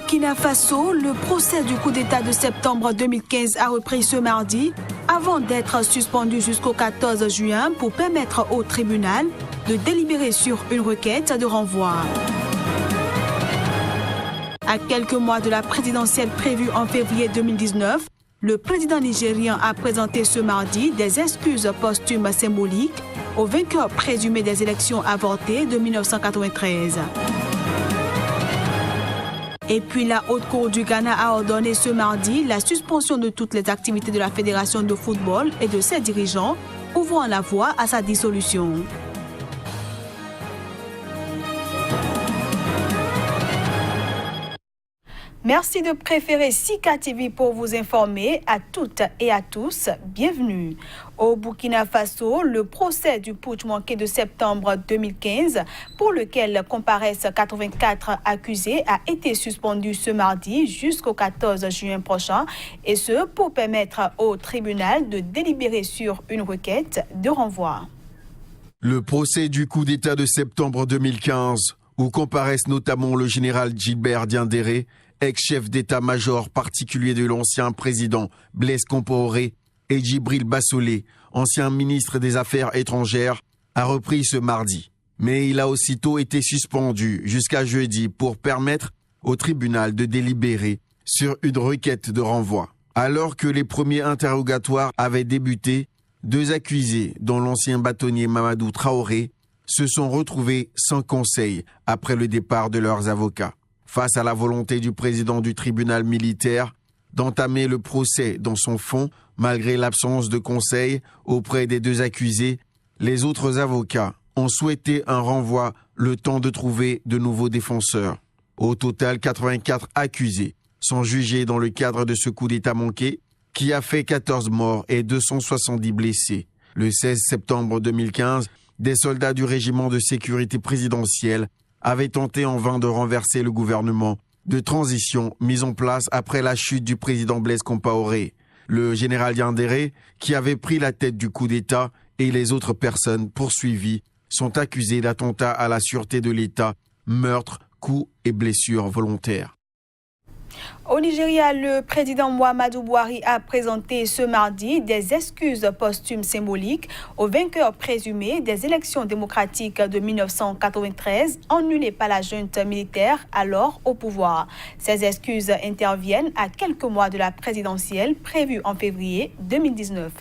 Burkina Faso, le procès du coup d'État de septembre 2015 a repris ce mardi avant d'être suspendu jusqu'au 14 juin pour permettre au tribunal de délibérer sur une requête de renvoi. À quelques mois de la présidentielle prévue en février 2019, le président nigérien a présenté ce mardi des excuses posthumes symboliques aux vainqueurs présumés des élections avortées de 1993. Et puis la Haute Cour du Ghana a ordonné ce mardi la suspension de toutes les activités de la Fédération de football et de ses dirigeants, ouvrant la voie à sa dissolution. Merci de préférer Sika TV pour vous informer. À toutes et à tous, bienvenue. Au Burkina Faso, le procès du putsch manqué de septembre 2015, pour lequel comparaissent 84 accusés, a été suspendu ce mardi jusqu'au 14 juin prochain, et ce pour permettre au tribunal de délibérer sur une requête de renvoi. Le procès du coup d'État de septembre 2015, où comparaissent notamment le général Gilbert Diendéré, ex-chef d'état-major particulier de l'ancien président Blaise Compaoré, et Djibril Bassolé, ancien ministre des Affaires étrangères, a repris ce mardi. Mais il a aussitôt été suspendu jusqu'à jeudi pour permettre au tribunal de délibérer sur une requête de renvoi. Alors que les premiers interrogatoires avaient débuté, deux accusés, dont l'ancien bâtonnier Mamadou Traoré, se sont retrouvés sans conseil après le départ de leurs avocats. Face à la volonté du président du tribunal militaire d'entamer le procès dans son fond, malgré l'absence de conseil auprès des deux accusés, les autres avocats ont souhaité un renvoi le temps de trouver de nouveaux défenseurs. Au total, 84 accusés sont jugés dans le cadre de ce coup d'État manqué qui a fait 14 morts et 270 blessés. Le 16 septembre 2015, des soldats du régiment de sécurité présidentielle avaient tenté en vain de renverser le gouvernement de transition mis en place après la chute du président Blaise Compaoré. Le général Diendéré, qui avait pris la tête du coup d'État, et les autres personnes poursuivies sont accusés d'attentat à la sûreté de l'État, meurtre, coups et blessures volontaires. Au Nigeria, le président Muhammadu Buhari a présenté ce mardi des excuses posthumes symboliques aux vainqueurs présumés des élections démocratiques de 1993 annulées par la junte militaire alors au pouvoir. Ces excuses interviennent à quelques mois de la présidentielle prévue en février 2019.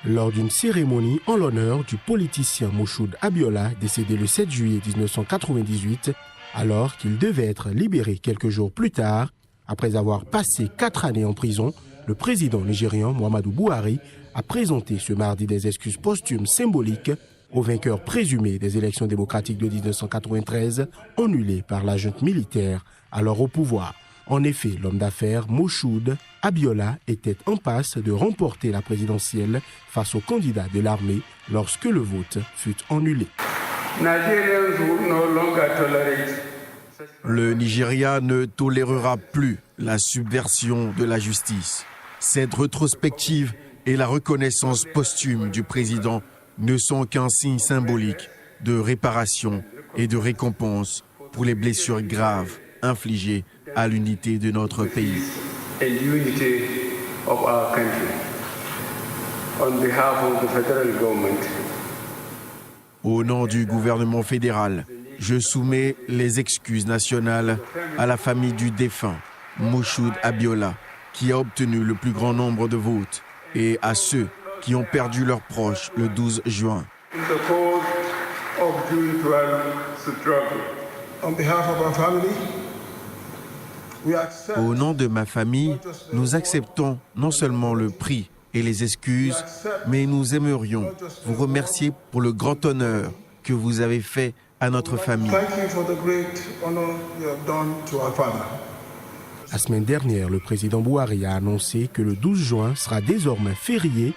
Lors d'une cérémonie en l'honneur du politicien Moshood Abiola, décédé le 7 juillet 1998, alors qu'il devait être libéré quelques jours plus tard, après avoir passé 4 années en prison, le président nigérian Muhammadu Buhari a présenté ce mardi des excuses posthumes symboliques aux vainqueurs présumés des élections démocratiques de 1993 annulées par la junte militaire alors au pouvoir. En effet, l'homme d'affaires Moshood Abiola était en passe de remporter la présidentielle face au candidat de l'armée lorsque le vote fut annulé. Le Nigeria ne tolérera plus la subversion de la justice. Cette rétrospective et la reconnaissance posthume du président ne sont qu'un signe symbolique de réparation et de récompense pour les blessures graves infligées à l'unité de notre pays. Au nom du gouvernement fédéral, je soumets les excuses nationales à la famille du défunt, Moshood Abiola, qui a obtenu le plus grand nombre de votes, et à ceux qui ont perdu leurs proches le 12 juin. Au nom de ma famille, nous acceptons non seulement le prix et les excuses, mais nous aimerions vous remercier pour le grand honneur que vous avez fait à notre famille. La semaine dernière, le président Buhari a annoncé que le 12 juin sera désormais férié,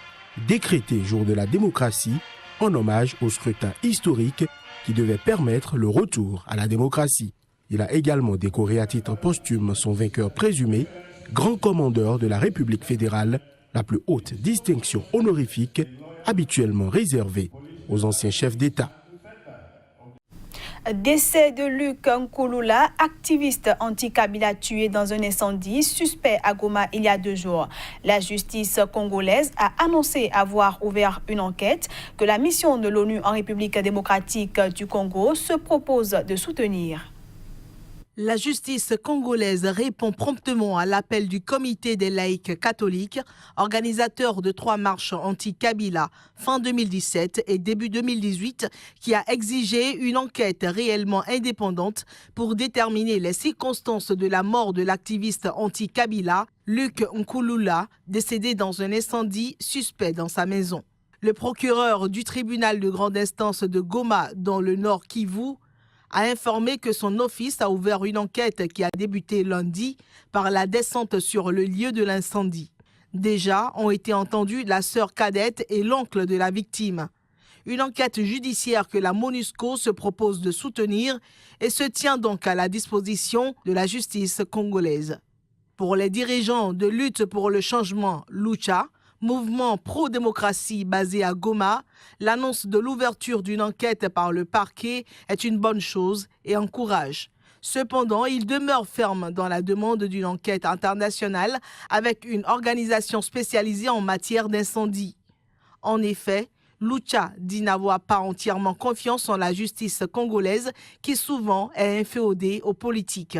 décrété jour de la démocratie, en hommage au scrutin historique qui devait permettre le retour à la démocratie. Il a également décoré à titre posthume son vainqueur présumé, grand commandeur de la République fédérale, la plus haute distinction honorifique habituellement réservée aux anciens chefs d'État. Décès de Luc Nkouloula, activiste anti-Kabila tué dans un incendie suspect à Goma il y a 2 jours. La justice congolaise a annoncé avoir ouvert une enquête que la mission de l'ONU en République démocratique du Congo se propose de soutenir. La justice congolaise répond promptement à l'appel du Comité des laïcs catholiques, organisateur de 3 marches anti-Kabila fin 2017 et début 2018, qui a exigé une enquête réellement indépendante pour déterminer les circonstances de la mort de l'activiste anti-Kabila, Luc Nkouloula, décédé dans un incendie suspect dans sa maison. Le procureur du tribunal de grande instance de Goma, dans le Nord Kivu, a informé que son office a ouvert une enquête qui a débuté lundi par la descente sur le lieu de l'incendie. Déjà ont été entendus la sœur cadette et l'oncle de la victime. Une enquête judiciaire que la MONUSCO se propose de soutenir et se tient donc à la disposition de la justice congolaise. Pour les dirigeants de lutte pour le changement Lucha, mouvement pro-démocratie basé à Goma, l'annonce de l'ouverture d'une enquête par le parquet est une bonne chose et encourage. Cependant, il demeure ferme dans la demande d'une enquête internationale avec une organisation spécialisée en matière d'incendie. En effet, Lucha dit n'avoir pas entièrement confiance en la justice congolaise qui souvent est inféodée aux politiques.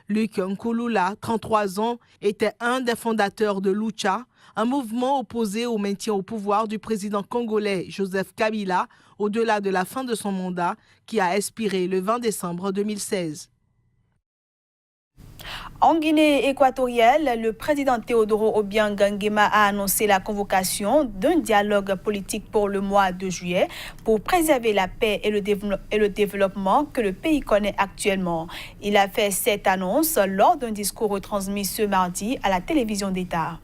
Luc Nkouloula, 33 ans, était un des fondateurs de Lucha, un mouvement opposé au maintien au pouvoir du président congolais Joseph Kabila au-delà de la fin de son mandat qui a expiré le 20 décembre 2016. En Guinée équatoriale, le président Teodoro Obiang Nguema a annoncé la convocation d'un dialogue politique pour le mois de juillet pour préserver la paix et le développement que le pays connaît actuellement. Il a fait cette annonce lors d'un discours retransmis ce mardi à la télévision d'État.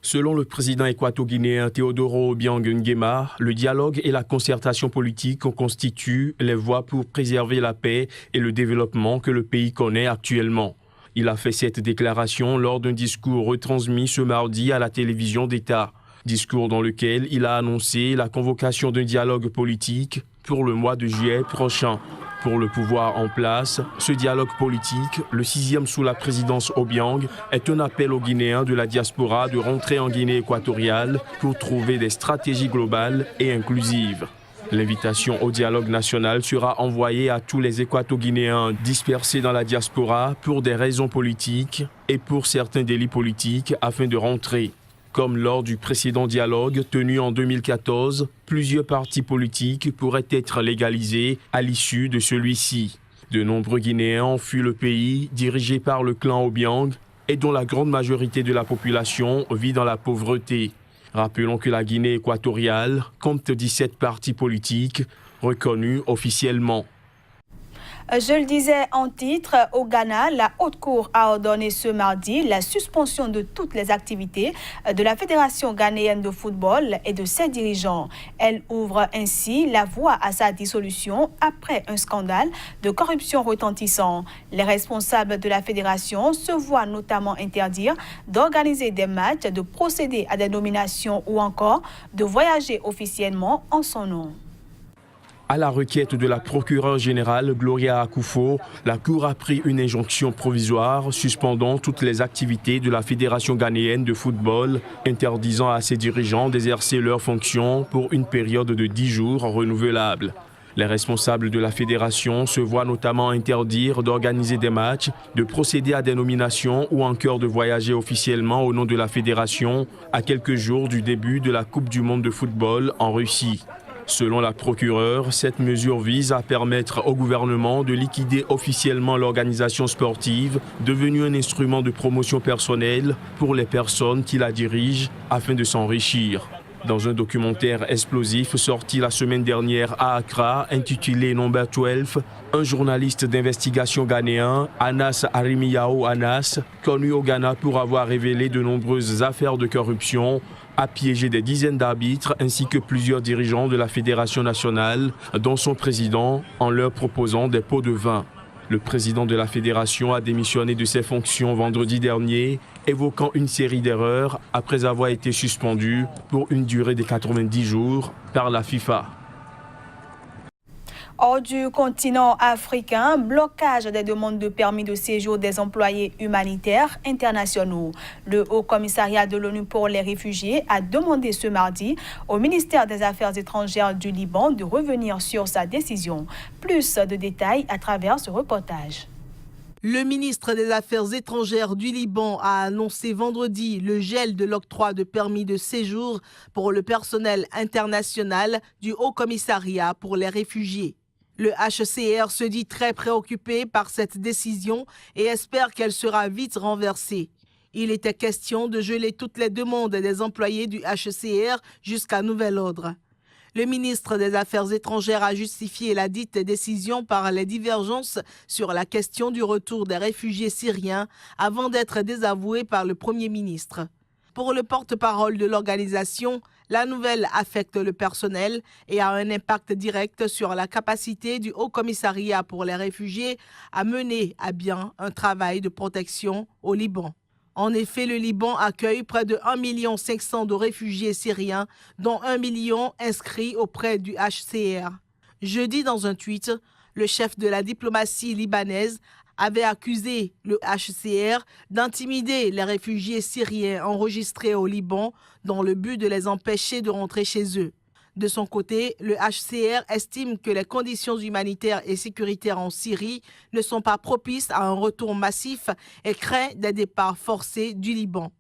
Selon le président équato-guinéen Teodoro Obiang Nguema, le dialogue et la concertation politique constituent les voies pour préserver la paix et le développement que le pays connaît actuellement. Il a fait cette déclaration lors d'un discours retransmis ce mardi à la télévision d'État. Discours dans lequel il a annoncé la convocation d'un dialogue politique pour le mois de juillet prochain. Pour le pouvoir en place, ce dialogue politique, le 6e sous la présidence Obiang, est un appel aux Guinéens de la diaspora de rentrer en Guinée équatoriale pour trouver des stratégies globales et inclusives. L'invitation au dialogue national sera envoyée à tous les Équato-Guinéens dispersés dans la diaspora pour des raisons politiques et pour certains délits politiques afin de rentrer. Comme lors du précédent dialogue tenu en 2014, plusieurs partis politiques pourraient être légalisés à l'issue de celui-ci. De nombreux Guinéens ont fui le pays dirigé par le clan Obiang et dont la grande majorité de la population vit dans la pauvreté. Rappelons que la Guinée équatoriale compte 17 partis politiques reconnus officiellement. Je le disais en titre, au Ghana, la Haute Cour a ordonné ce mardi la suspension de toutes les activités de la Fédération ghanéenne de football et de ses dirigeants. Elle ouvre ainsi la voie à sa dissolution après un scandale de corruption retentissant. Les responsables de la fédération se voient notamment interdire d'organiser des matchs, de procéder à des nominations ou encore de voyager officiellement en son nom. À la requête de la procureure générale Gloria Akufo, la Cour a pris une injonction provisoire suspendant toutes les activités de la Fédération ghanéenne de football, interdisant à ses dirigeants d'exercer leurs fonctions pour une période de 10 jours renouvelable. Les responsables de la fédération se voient notamment interdire d'organiser des matchs, de procéder à des nominations ou encore de voyager officiellement au nom de la fédération à quelques jours du début de la Coupe du monde de football en Russie. Selon la procureure, cette mesure vise à permettre au gouvernement de liquider officiellement l'organisation sportive, devenue un instrument de promotion personnelle pour les personnes qui la dirigent afin de s'enrichir. Dans un documentaire explosif sorti la semaine dernière à Accra, intitulé Number 12, un journaliste d'investigation ghanéen, Anas Arimiyao Anas, connu au Ghana pour avoir révélé de nombreuses affaires de corruption, a piégé des dizaines d'arbitres ainsi que plusieurs dirigeants de la Fédération nationale, dont son président, en leur proposant des pots de vin. Le président de la Fédération a démissionné de ses fonctions vendredi dernier, évoquant une série d'erreurs après avoir été suspendu pour une durée de 90 jours par la FIFA. Hors du continent africain, blocage des demandes de permis de séjour des employés humanitaires internationaux. Le Haut Commissariat de l'ONU pour les réfugiés a demandé ce mardi au ministère des Affaires étrangères du Liban de revenir sur sa décision. Plus de détails à travers ce reportage. Le ministre des Affaires étrangères du Liban a annoncé vendredi le gel de l'octroi de permis de séjour pour le personnel international du Haut Commissariat pour les réfugiés. Le HCR se dit très préoccupé par cette décision et espère qu'elle sera vite renversée. Il était question de geler toutes les demandes des employés du HCR jusqu'à nouvel ordre. Le ministre des Affaires étrangères a justifié la dite décision par les divergences sur la question du retour des réfugiés syriens avant d'être désavoué par le Premier ministre. Pour le porte-parole de l'organisation, la nouvelle affecte le personnel et a un impact direct sur la capacité du Haut Commissariat pour les réfugiés à mener à bien un travail de protection au Liban. En effet, le Liban accueille près de 1 500 000 de réfugiés syriens, dont 1 million inscrits auprès du HCR. Jeudi, dans un tweet, le chef de la diplomatie libanaise avait accusé le HCR d'intimider les réfugiés syriens enregistrés au Liban dans le but de les empêcher de rentrer chez eux. De son côté, le HCR estime que les conditions humanitaires et sécuritaires en Syrie ne sont pas propices à un retour massif et craint des départs forcés du Liban.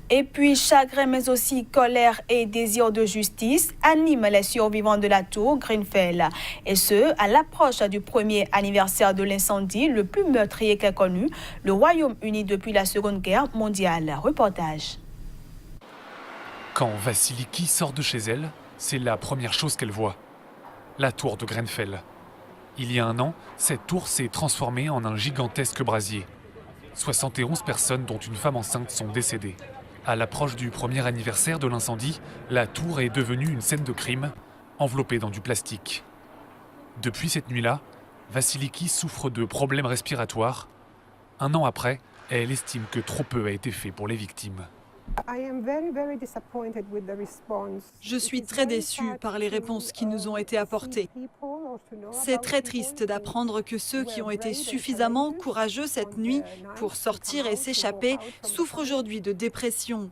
Et puis, chagrin, mais aussi colère et désir de justice animent les survivants de la tour Grenfell. Et ce, à l'approche du premier anniversaire de l'incendie le plus meurtrier qu'ait connu le Royaume-Uni depuis la Seconde Guerre mondiale. Reportage. Quand Vasiliki sort de chez elle, c'est la première chose qu'elle voit. La tour de Grenfell. Il y a un an, cette tour s'est transformée en un gigantesque brasier. 71 personnes, dont une femme enceinte, sont décédées. À l'approche du premier anniversaire de l'incendie, la tour est devenue une scène de crime, enveloppée dans du plastique. Depuis cette nuit-là, Vasiliki souffre de problèmes respiratoires. Un an après, elle estime que trop peu a été fait pour les victimes. Je suis très déçue par les réponses qui nous ont été apportées. C'est très triste d'apprendre que ceux qui ont été suffisamment courageux cette nuit pour sortir et s'échapper souffrent aujourd'hui de dépression.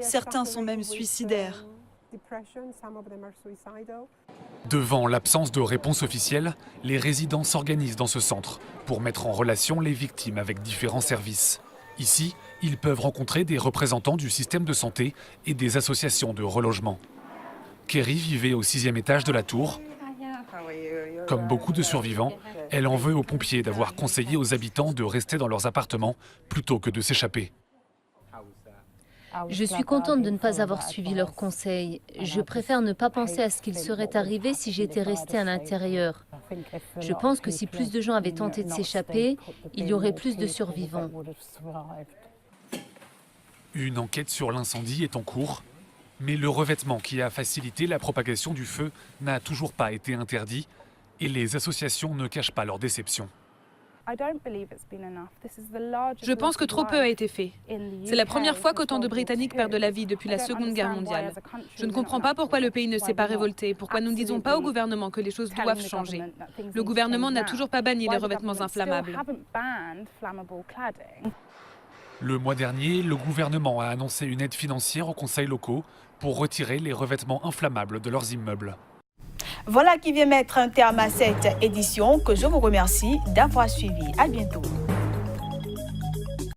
Certains sont même suicidaires. Devant l'absence de réponse officielle, les résidents s'organisent dans ce centre pour mettre en relation les victimes avec différents services. Ici, ils peuvent rencontrer des représentants du système de santé et des associations de relogement. Kerry vivait au 6e étage de la tour. Comme beaucoup de survivants, elle en veut aux pompiers d'avoir conseillé aux habitants de rester dans leurs appartements plutôt que de s'échapper. Je suis contente de ne pas avoir suivi leurs conseils. Je préfère ne pas penser à ce qu'il serait arrivé si j'étais restée à l'intérieur. Je pense que si plus de gens avaient tenté de s'échapper, il y aurait plus de survivants. Une enquête sur l'incendie est en cours, mais le revêtement qui a facilité la propagation du feu n'a toujours pas été interdit et les associations ne cachent pas leur déception. Je pense que trop peu a été fait. C'est la première fois qu'autant de Britanniques perdent la vie depuis la Seconde Guerre mondiale. Je ne comprends pas pourquoi le pays ne s'est pas révolté, pourquoi nous ne disons pas au gouvernement que les choses doivent changer. Le gouvernement n'a toujours pas banni les revêtements inflammables. Le mois dernier, le gouvernement a annoncé une aide financière aux conseils locaux pour retirer les revêtements inflammables de leurs immeubles. Voilà qui vient mettre un terme à cette édition que je vous remercie d'avoir suivi. À bientôt.